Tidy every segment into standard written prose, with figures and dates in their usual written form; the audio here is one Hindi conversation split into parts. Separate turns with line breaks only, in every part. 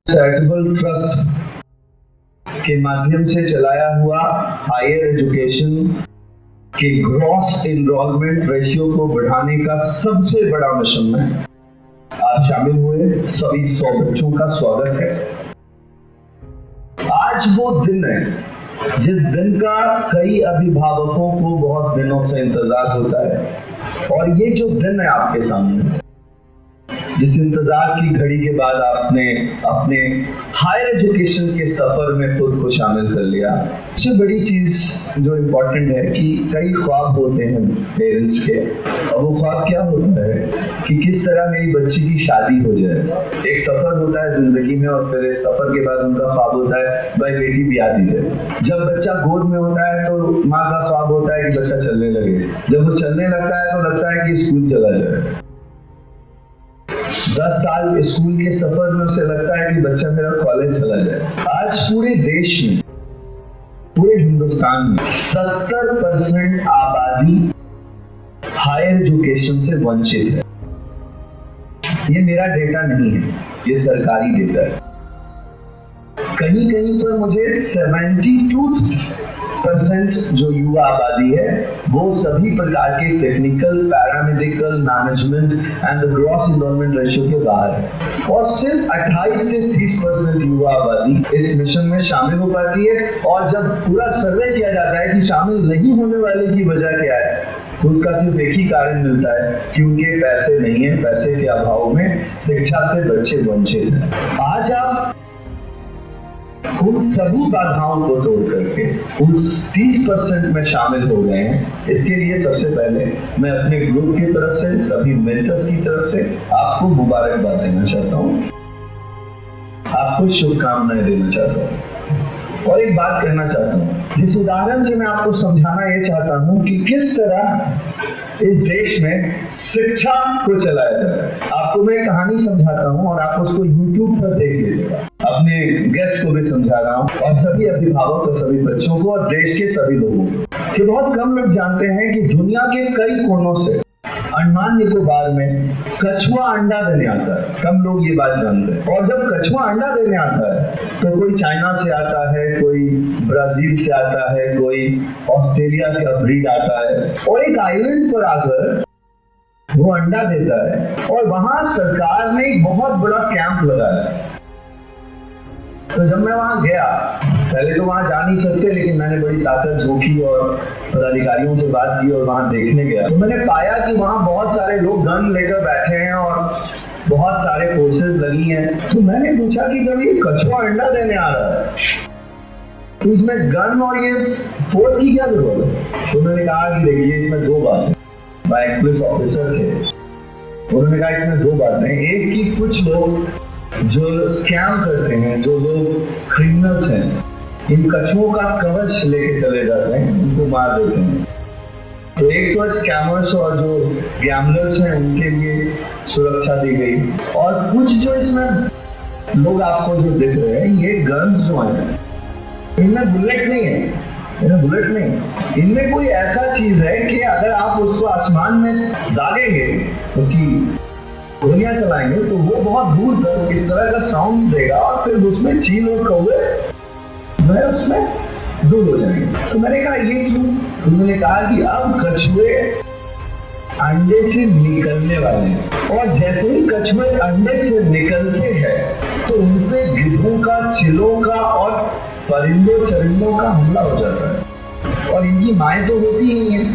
चैरिटेबल ट्रस्ट के माध्यम से चलाया हुआ हायर एजुकेशन के ग्रॉस एनरोलमेंट रेशियो को बढ़ाने का सबसे बड़ा मिशन में आप शामिल हुए सभी 100 बच्चों का स्वागत है। आज वो दिन है जिस दिन का कई अभिभावकों को बहुत दिनों से इंतजार होता है, और ये जो दिन है आपके सामने, जिस इंतजार की घड़ी के बाद आपने अपने हायर एजुकेशन के सफर में खुद को शामिल कर लिया। सबसे बड़ी चीज जो इम्पोर्टेंट है कि कई ख्वाब होते हैं पेरेंट्स के, और वो ख्वाब क्या होता है कि किस तरह मेरी बच्ची की शादी हो जाए। एक सफर होता है जिंदगी में, और फिर इस सफर के बाद उनका ख्वाब होता है भाई बेटी ब्याह दी जाए। जब बच्चा गोद में होता है तो माँ का ख्वाब होता है कि बच्चा चलने लगे। जब वो चलने लगता है तो लगता है कि स्कूल चला जाए। 10 साल स्कूल के सफर में उसे लगता है कि बच्चा मेरा कॉलेज चला जाए। आज पूरे देश में, पूरे हिंदुस्तान में 70% आबादी हायर एजुकेशन से वंचित है। ये मेरा डेटा नहीं है, ये सरकारी डेटा है। कहीं कहीं पर मुझे 72% जो युवा आबादी है वो सभी प्रकार के technical, paramedical, management and the gross enrolment ratio के बाहर है, और सिर्फ 28 से 30% युवा आबादी इस मिशन में शामिल हो पाती है। और जब पूरा सर्वे किया जाता है कि शामिल नहीं होने वाले की वजह क्या है, तो उसका सिर्फ एक ही कारण मिलता है कि उनके पैसे नहीं है, पैसे के अभाव में शिक्षा से बच्चे वंचित हैं। आज आप उन सभी बाधाओं को तोड़ करके उस 30% में शामिल हो गए हैं। इसके लिए सबसे पहले मैं अपने ग्रुप की तरफ से, सभी मेंटर्स की तरफ से आपको मुबारकबाद देना चाहता हूँ, आपको शुभकामनाएं देना चाहता हूँ, और एक बात कहना चाहता हूँ। जिस उदाहरण से मैं आपको समझाना ये चाहता हूँ कि किस तरह इस देश में शिक्षा को चलाया जाता है। आपको मैं कहानी समझाता हूँ और आप उसको YouTube पर देख लीजिएगा। अपने गेस्ट को भी समझा रहा हूँ, और सभी अभिभावक और सभी बच्चों को और देश के सभी लोगों को, कि बहुत कम लोग जानते हैं कि दुनिया के कई कोनों से अंडमान निकोबार में कछुआ अंडा देने आता है। कम लोग ये बात जानते हैं। और जब कछुआ अंडा देने आता है तो कोई चाइना से आता है, कोई ब्राजील से आता है, कोई ऑस्ट्रेलिया का ब्रीड आता है, और एक आइलैंड पर आकर वो अंडा देता है। और वहां सरकार ने एक बहुत बड़ा कैंप लगाया। तो जब मैं वहां गया, पहले तो वहां जा नहीं सकते, लेकिन मैंने बड़ी ताकत झोंकी और पदाधिकारियों से बात की और वहां देखने गया, तो मैंने पाया कि वहां बहुत सारे लोग गन लेकर बैठे हैं और बहुत सारे फोर्सेस लगी हैं। तो मैंने पूछा कि जब ये कछुआ अंडा देने आ रहा है तो इसमें गन और ये फोर्स की क्या जरूरत है? तो उन्होंने कहा कि देखिए इसमें दो बातें। वह एक पुलिस ऑफिसर थे, उन्होंने कहा इसमें दो बातें। एक कि कुछ लोग जो स्कैम करते हैं, जो लोग क्रिमिनल्स हैं, इन कछुओं का कवच लेके चले जाते हैं, उनको मार देते हैं। तो एक तो स्कैमर्स और जो गैम्बलर्स हैं उनके लिए सुरक्षा दी गई, और कुछ जो इसमें लोग आपको जो दिख रहे हैं, ये गन्स जो हैं, इनमें बुलेट नहीं है, इनमें बुलेट नहीं, इनमें कोई ऐसा चीज है कि अगर आप उसको आसमान में दागेंगे, उसकी गोलियां चलाएंगे, तो वो बहुत दूर तक इस तरह का साउंड देगा, और फिर उसमें चील और कौवे वह उसमें दूर हो जाएंगे। तो मैंने कहा ये क्यों? उन्होंने कहा कि अब कछुए अंडे से निकलने वाले हैं, और जैसे ही कछुए अंडे से निकलते हैं तो उनपे गिद्धों का, चिलों का और परिंदों चरिंदों का हमला हो जाता है, और इनकी माएँ तो होती ही हैं।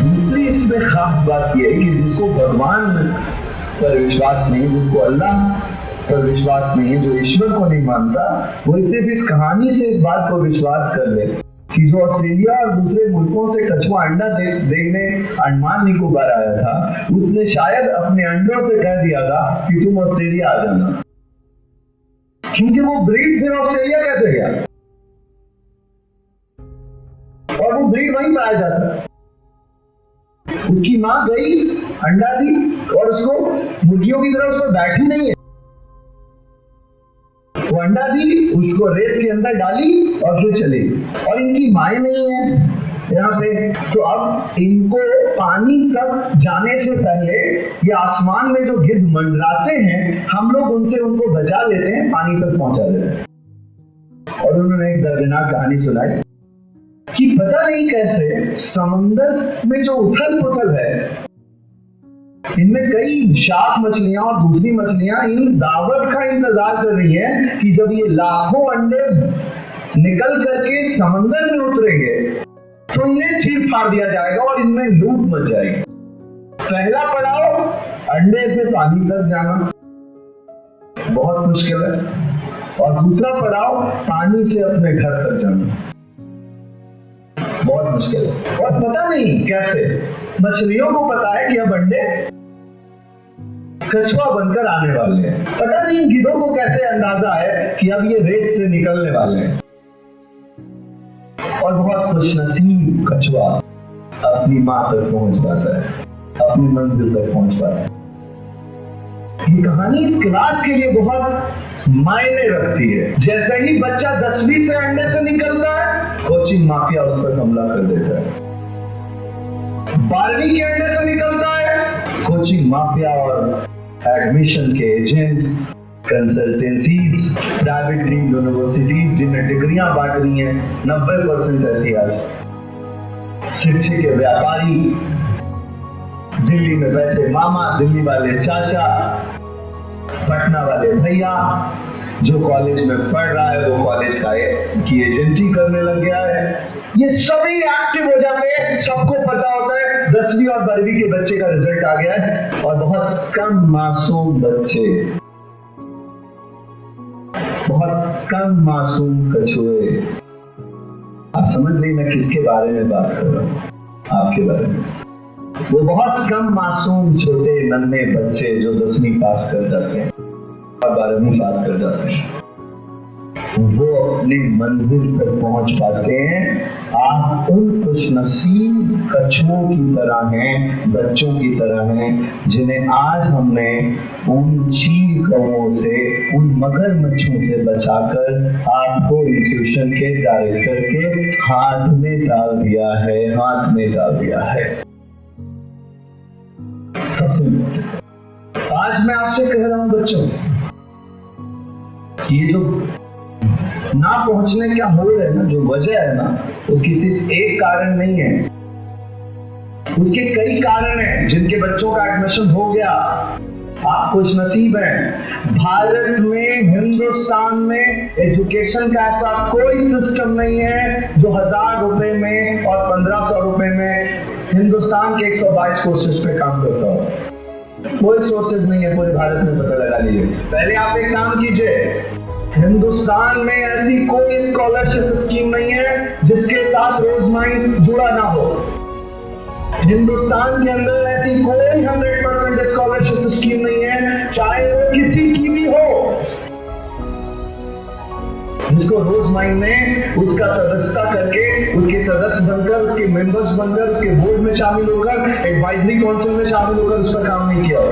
दूसरी इसमें खास बात यह है कि जिसको भगवान पर विश्वास नहीं, जिसको अल्लाह पर विश्वास नहीं है, जो ईश्वर को नहीं मानता, वो सिर्फ इस कहानी से इस बात को विश्वास कर ले कि जो ऑस्ट्रेलिया और दूसरे मुल्कों से कछुआ अंडा देखने अंडमान निकोबार आया था, उसने शायद अपने अंडों से कह दिया था कि तुम ऑस्ट्रेलिया आ जाना, क्योंकि वो ब्रीड फिर ऑस्ट्रेलिया कैसे गया, और वो ब्रीड वहीं पाया जाता है। उसकी माँ गई, अंडा दी, और उसको मुर्गियों की तरह उस पर बैठी नहीं है, वो अंडा दी, उसको रेत के अंदर डाली और फिर चली। और इनकी माएँ नहीं है यहाँ पे, तो अब इनको पानी तक जाने से पहले ये आसमान में जो गिद्ध मंडराते हैं, हम लोग उनसे उनको बचा लेते हैं, पानी तक पहुंचा देते हैं। और उन्होंने एक दर्दनाक कहानी सुनाई कि पता नहीं कैसे समुद्र में जो उथल पुथल है, इनमें कई शार्क मछलियां और दूसरी मछलियां इन दावत का इंतजार कर रही हैं कि जब ये लाखों अंडे निकल करके समंदर में उतरेंगे तो इन्हें चीर फाड़ दिया जाएगा और इनमें लूट मच जाएगी। पहला पड़ाव अंडे से पानी तक जाना बहुत मुश्किल है, और दूसरा पड़ाव पानी से अपने घर तक जाना बहुत मुश्किल है। और पता नहीं कैसे मछलियों को पता है कि अब अंडे कछुआ बनकर आने वाले हैं। पता नहीं गिद्धों को कैसे अंदाजा है कि अब ये रेत से निकलने वाले हैं। और बहुत खुशनसीब कछुआ अपनी मां तक पहुंच पाता है, अपनी मंजिल तक पहुंच पाता है। ये कहानी इस क्लास के लिए बहुत मायने रखती है। जैसे ही बच्चा 10वीं से अंडे से निकलता है, कोचिंग माफिया उस पर हमला कर देता है। 12वीं के अंडे से निकलता है, कोचिंग माफिया और एडमिशन के agent, consultancies, private dream universities जिन्हें डिग्रियां बांट रही हैं, 90% ऐसी आज शिक्षक के व्यापारी, दिल्ली में बैठे मामा, दिल्ली वाले चाचा, पटना वाले भैया, जो कॉलेज में पढ़ रहा है वो कॉलेज का की एजेंसी करने लग गया है। ये सभी एक्टिव हो जाते हैं। सबको पता होता है 10वीं और 12वीं के बच्चे का रिजल्ट आ गया है, और बहुत कम मासूम बच्चे, बहुत कम मासूम कछुए। आप समझ रही मैं किसके बारे में बात कर रहा हूँ? आपके बारे में। वो बहुत कम मासूम छोटे नन्हे बच्चे जो 10वीं पास कर जाते हैं और 12वीं पास कर जाते हैं, वो अपनी मंजिल पर पहुंच पाते हैं। आप उन खुशनसीब कछुओं की तरह हैं, बच्चों की तरह हैं, जिन्हें आज हमने उन चील कौओं से, उन मगरमच्छों से बचाकर आपको इंस्टीट्यूशन के डायरेक्टर के हाथ में डाल दिया है, हाथ में डाल दिया है। सबसे आज मैं आपसे कह रहा हूं बच्चों, ये जो ना पहुंचने का होड़ है ना, जो वजह है ना, उसकी सिर्फ एक कारण नहीं है, उसके कई कारण हैं जिनके बच्चों का एडमिशन हो गया। आप खुशनसीब हैं। भारत में, हिंदुस्तान में एजुकेशन का ऐसा कोई सिस्टम नहीं है जो 1000 रुपए में और 1500 रुपए में हिंदुस्तान के 122 कोर्सेज पे काम करता हो। कोई सोर्सेज नहीं है पूरे भारत में, पता लगा लीजिए। पहले आप एक काम कीजिए, हिंदुस्तान में ऐसी कोई स्कॉलरशिप स्कीम नहीं है जिसके साथ रोजमाइन जुड़ा ना हो। हिंदुस्तान के अंदर ऐसी कोई 100% स्कॉलरशिप स्कीम नहीं है, चाहे वो किसी की भी हो, जिसको रोजमाइन में उसका सदस्यता करके, उसके सदस्य बनकर, उसके मेंबर्स बनकर, उसके बोर्ड में शामिल होकर, एडवाइजरी काउंसिल में शामिल होकर उस पर काम नहीं किया हो।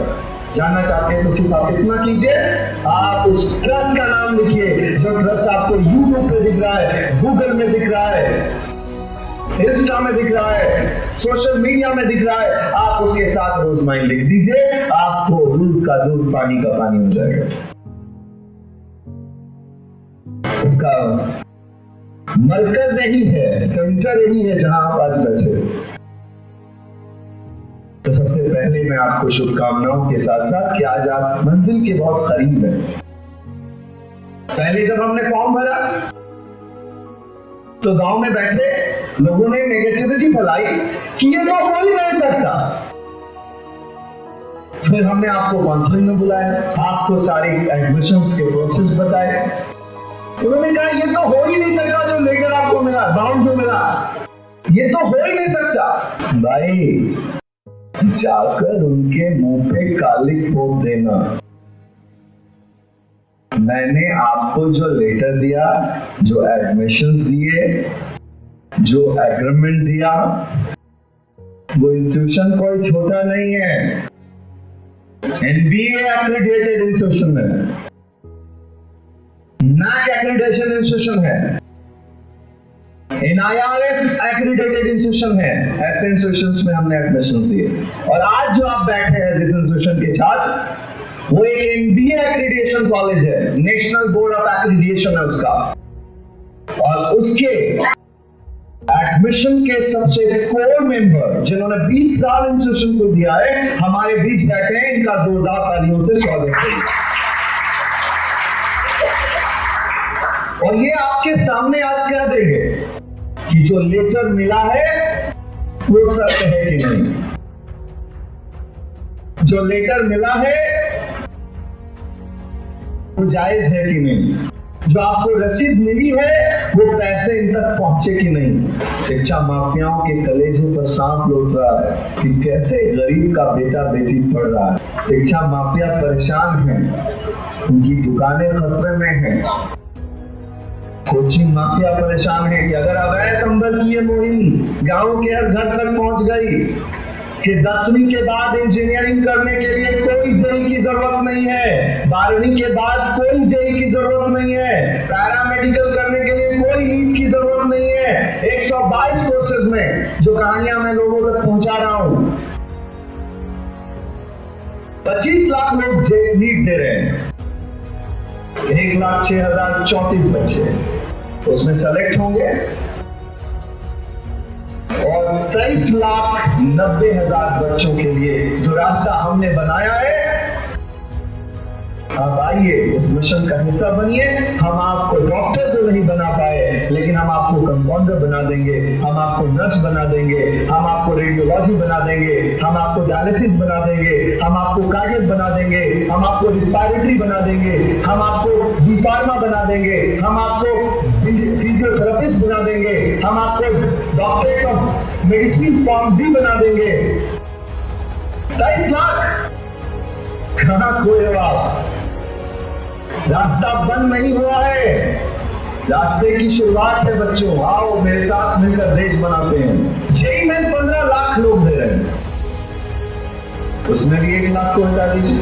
जानना चाहते हैं तो सिर्फ आप इतना कीजिए, आप उस ट्रस्ट का नाम लिखिए जो ट्रस्ट आपको यूट्यूब पे दिख रहा है, गूगल में दिख रहा है, इंस्टा में दिख रहा है, सोशल मीडिया में दिख रहा है। आप उसके साथ रोजमाइन लिख दीजिए, आपको दूध का दूध, पानी का पानी हो जाएगा। इसका मरकज यही है, सेंटर यही है जहां आप आज बैठे हो। तो सबसे पहले मैं आपको शुभकामनाओं के साथ साथ कि आज आप मंजिल के बहुत करीब हैं। पहले जब हमने फॉर्म भरा तो गांव में बैठे लोगों ने नेगेटिविटी फैलाई कि ये तो हो ही नहीं सकता। फिर हमने आपको काउंसलिंग में बुलाया, आपको सारी एडमिशंस के प्रोसेस बताए। उन्होंने कहा ये तो हो ही नहीं सकता, जो लेटर आपको मिला, बाउंड जो मिला, ये तो हो ही नहीं सकता। भाई जाकर उनके मुंह पे कालिक पोत देना। मैंने आपको जो लेटर दिया, जो एडमिशंस दिए, जो एग्रीमेंट दिया, वो इंस्टीट्यूशन कोई छोटा नहीं है। NBA एक्रेडिटेड इंस्टीट्यूशन है, NAAC एक्रेडिटेशन इंस्टीट्यूशन है, NIRF एक्रेडिटेड इंस्टीट्यूशन है। ऐसे इंस्टीट्यूशंस में हमने एडमिशन दिए। और आज जो आप बैठे हैं जिस इंस्टीट्यूशन के छात्र, वो एक एनबीए एक्रीडिएशन कॉलेज है, नेशनल बोर्ड ऑफ एक्रीडिएशन है उसका, और उसके एडमिशन के सबसे कोर मेंबर जिन्होंने 20 साल इंस्टीट्यूशन को दिया है, हमारे बीच बैठे हैं। इनका जोरदार तालियों से स्वागत करें। और ये आपके सामने आज कह देंगे कि जो लेटर मिला है वो सत्य है कि नहीं, जो लेटर मिला है वो जायज है कि नहीं, जो आपको रसीद मिली है वो पैसे इन तक पहुंचे कि नहीं। शिक्षा माफियाओं के कलेजे पर सांप लौट रहा है कि कैसे गरीब का बेटा बेटी पढ़ रहा है। शिक्षा माफिया परेशान है, उनकी दुकानें खतरे में हैं। कोचिंग माफिया परेशान है कि अगर अवैध संबल की ये मुहिम गांव के हर घर तक पहुंच गई कि 10वीं के बाद इंजीनियरिंग करने के लिए कोई जेई की जरूरत नहीं है, 12वीं के बाद कोई जेई की जरूरत नहीं है, पैरामेडिकल करने के लिए कोई नीट की जरूरत नहीं है। 122 कोर्सेज में जो कहानियां मैं लोगों तक पहुंचा रहा हूं, 25 लाख लोग नीट दे रहे हैं, 1,06,034 बच्चे उसमें सेलेक्ट होंगे और 23,90,000 बच्चों के लिए जो रास्ता हमने बनाया है, आप आइए इस मिशन का हिस्सा बनिए। हम आपको डॉक्टर तो नहीं बना पाए, लेकिन हम आपको कंपाउंडर बना देंगे, हम आपको नर्स बना देंगे, हम आपको रेडियोलॉजी बना देंगे, हम आपको डायलिसिस बना देंगे, हम आपको कार्डियक बना देंगे, हम आपको रिस्पायरेटरी बना देंगे, हम आपको बी फार्मा बना देंगे, हम आपको फिजियोथेरेपिस्ट बना देंगे, हम आपको डॉक्टरेट ऑफ मेडिसिन फॉर्म भी बना देंगे। 23 लाख कहां खोए आप? रास्ता बंद नहीं हुआ है, रास्ते की शुरुआत है बच्चों। आओ मेरे साथ मिलकर देश बनाते हैं। जेई में 15 लाख लोग दे रहे हैं, उसमें भी 1 लाख को हटा दीजिए,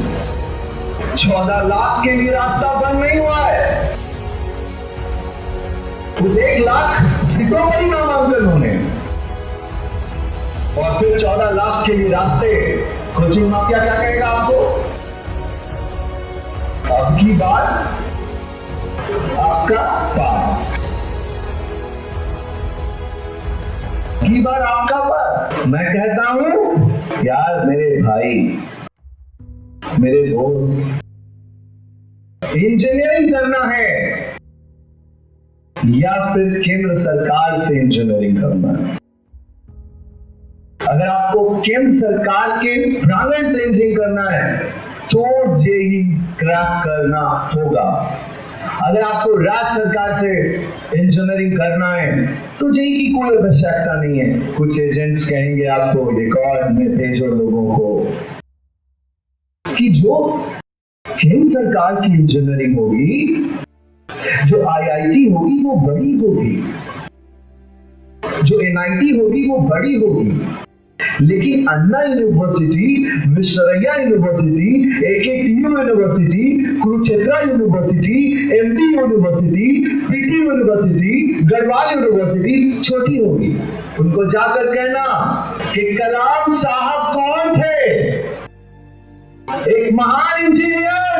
14 लाख के लिए रास्ता बंद नहीं हुआ है। कुछ 1 लाख सीटों पर ही नामांकन होने और फिर 14 लाख के लिए रास्ते। कोचिंग माफिया क्या कहेगा आपको? अब की बार आपका पार, की बार आपका पार। मैं कहता हूं यार, मेरे भाई, मेरे दोस्त, इंजीनियरिंग करना है या फिर केंद्र सरकार से इंजीनियरिंग करना है। अगर आपको केंद्र सरकार के प्रांगण से इंजीनियरिंग करना है तो जेई क्रैक करना होगा। अगर आपको राज्य सरकार से इंजीनियरिंग करना है तो जेई की कोई आवश्यकता नहीं है। कुछ एजेंट्स कहेंगे आपको रिकॉर्ड में भेजो लोगों को कि जो केंद्र सरकार की इंजीनियरिंग होगी, जो आईआईटी होगी वो बड़ी होगी, जो एनआईटी होगी वो बड़ी होगी, लेकिन Anna university, Visvesvaraya university, AKTU university, Kurukshetra university, MD university, PT university, Garhwal university छोटी होगी। उनको जाकर कहना कि कलाम साहब कौन थे? एक महान इंजीनियर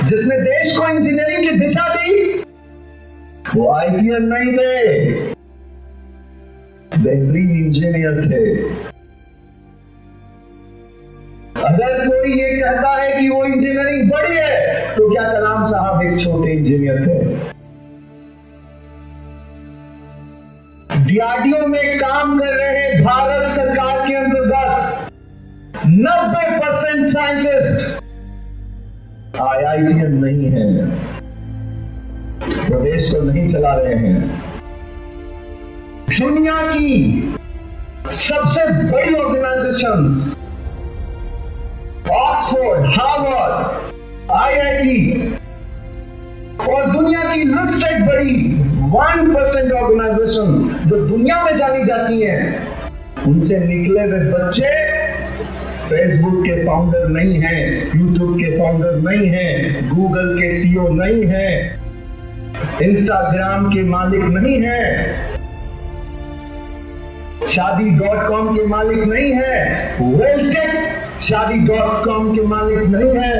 जिसने देश को इंजीनियरिंग की दिशा दी। वो आईटीएन नहीं थे, बेहतरीन इंजीनियर थे। अगर कोई ये कहता है कि वो इंजीनियरिंग बड़ी है, तो क्या कलाम साहब एक छोटे इंजीनियर थे? डीआरडीओ में काम कर रहे भारत सरकार के अंतर्गत 90% साइंटिस्ट आईआईटीएन नहीं है, प्रदेश को नहीं चला रहे हैं। दुनिया की सबसे बड़ी ऑर्गेनाइजेशन ऑक्सफोर्ड, हार्वर्ड, आईआईटी और दुनिया की लिस्टेड बड़ी 1% ऑर्गेनाइजेशन जो दुनिया में जानी जाती हैं, उनसे निकले हुए बच्चे फेसबुक के फाउंडर नहीं हैं, यूट्यूब के फाउंडर नहीं हैं, गूगल के सीईओ नहीं हैं, इंस्टाग्राम के मालिक नहीं हैं, शादी.com के मालिक नहीं है, वेलटेक शादी.com के मालिक नहीं है।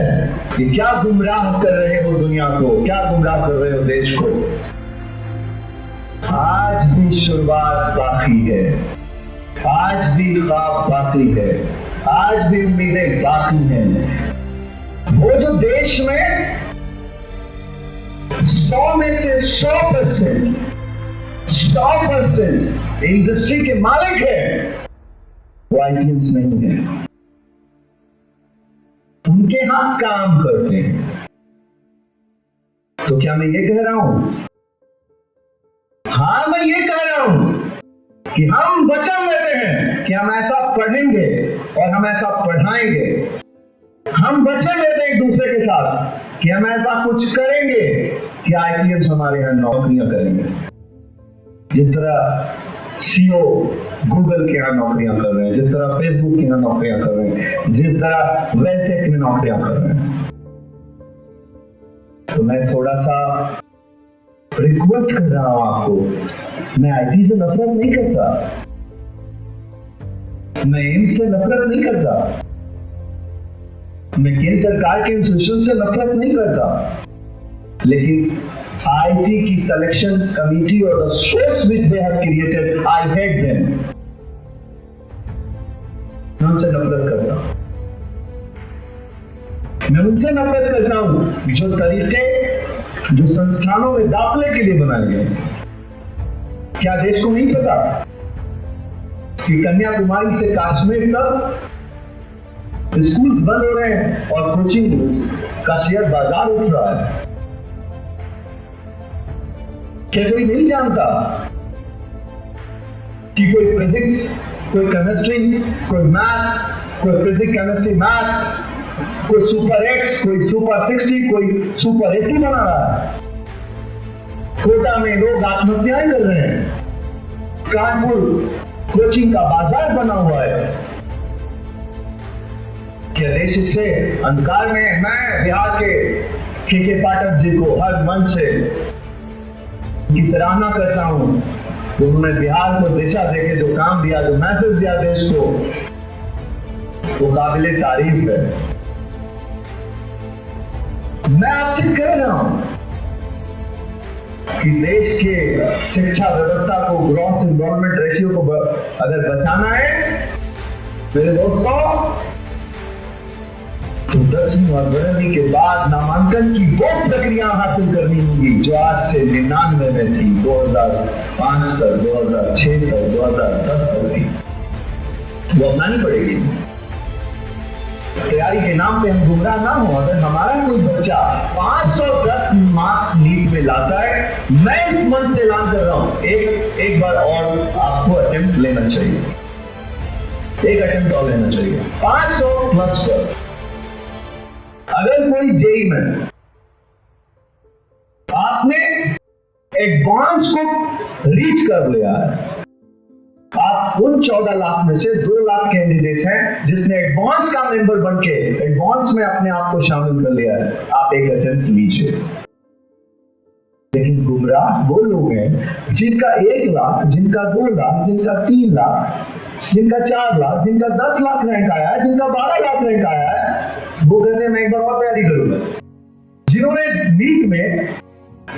ये क्या गुमराह कर रहे हो दुनिया को, क्या गुमराह कर रहे हो देश को। आज भी शुरुआत बाकी है, आज भी ख्वाब बाकी है, आज भी उम्मीदें बाकी हैं। वो जो देश में 100 में से 100% इंडस्ट्री के मालिक है, वो आईटीएंस नहीं है। उनके हाथ काम करते हैं। तो क्या मैं ये कह रहा हूं? हाँ, मैं ये कह रहा हूं कि हम वचन लेते हैं कि हम ऐसा पढ़ेंगे और हम ऐसा पढ़ाएंगे। हम वचन लेते हैं एक दूसरे के साथ कि हम ऐसा कुछ करेंगे कि आईटीएंस हमारे यहां नौकरियां करेंगे। जिस तरह सीईओ गूगल के यहां नौकरियां कर रहे हैं, जिस तरह फेसबुक के यहां नौकरियां कर रहे हैं, जिस तरह वेलटेक में नौकरियां कर रहे हैं। तो मैं थोड़ा सा रिक्वेस्ट कर रहा हूं आपको। मैं आईटी से नफरत नहीं करता, मैं इनसे नफरत नहीं करता, मैं केंद्र सरकार के इंस्टीट्यूशन से नफरत नहीं करता, लेकिन आईटी की सिलेक्शन कमिटी और the source which they have created, I hate them. मैं उनसे नफरत करता हूं। मैं उनसे नफरत करता हूं जो तरीके जो संस्थानों में दाखिले के लिए बनाए गए। क्या देश को नहीं पता कि कन्याकुमारी से कश्मीर तक स्कूल्स बंद हो रहे हैं और कोचिंग का शेयर बाजार उठ रहा है? क्या कोई नहीं जानता कि कोई फिजिक्स, कोई केमिस्ट्री, कोई मैथ, कोई फिजिक्स केमिस्ट्री मैथ, कोई सुपर एक्स, कोई सुपर 60, कोई सुपर 80 बना रहा है? कोटा में लोग आत्महत्याएं कर रहे हैं। कानपुर कोचिंग का बाजार बना हुआ है। क्या देश इससे अंधकार में है? मैं बिहार के पाठक जी को हर मन से की सराहना करता हूं। उन्होंने बिहार को दिशा देके जो काम दिया, जो मैसेज दिया देश को, वो काबिले तारीफ है। मैं आपसे कह रहा हूं कि देश के शिक्षा व्यवस्था को, ग्रॉस एनरोलमेंट रेशियो को अगर बचाना है मेरे दोस्तों, तो 10वीं और 12वीं के बाद नामांकन की वो प्रक्रिया हासिल करनी होगी जो आज से 99 में थी, 2005 तक, 2006 तक, 2010 तक थी। वो अपनानी पड़ेगी। तैयारी के नाम पे हम गुमराह ना हो। अगर हमारा कोई बच्चा 510 मार्क्स नीट में लाता है, मैं इस मन से ऐलान कर रहा हूं, एक बार और आपको अटेम्प्ट लेना चाहिए, एक अटेम्प्ट और लेना चाहिए 500 प्लस पर। अगर कोई जेई में आपने एडवांस को रीच कर लिया है, आप उन 14 लाख में से 2 लाख कैंडिडेट हैं जिसने एडवांस का मेंबर बनके एडवांस में अपने आप को शामिल कर लिया है, आप एक अटेम्प्ट लीजिए। लेकिन गुमराह वो लोग हैं जिनका 1 लाख, जिनका 2 लाख, जिनका 3 लाख, जिनका 4 लाख, जिनका 10 लाख रैंक आया है, जिनका 12 लाख रैंक आया है, वो कहते हैं मैं एक बार और तैयारी करूंगा। जिन्होंने नीट में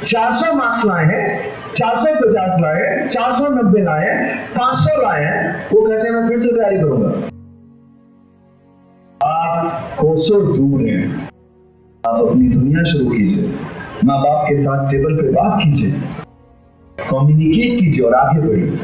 400 मार्क्स लाए हैं, 450 लाए हैं, 490 लाए हैं, 500 लाए हैं, वो कहते हैं मैं फिर से तैयारी करूंगा। आप कोसों दूर हैं। आप अपनी दुनिया शुरू कीजिए, माँ बाप के साथ टेबल पे बात कीजिए, कम्युनिकेट कीजिए और आगे बढ़िए।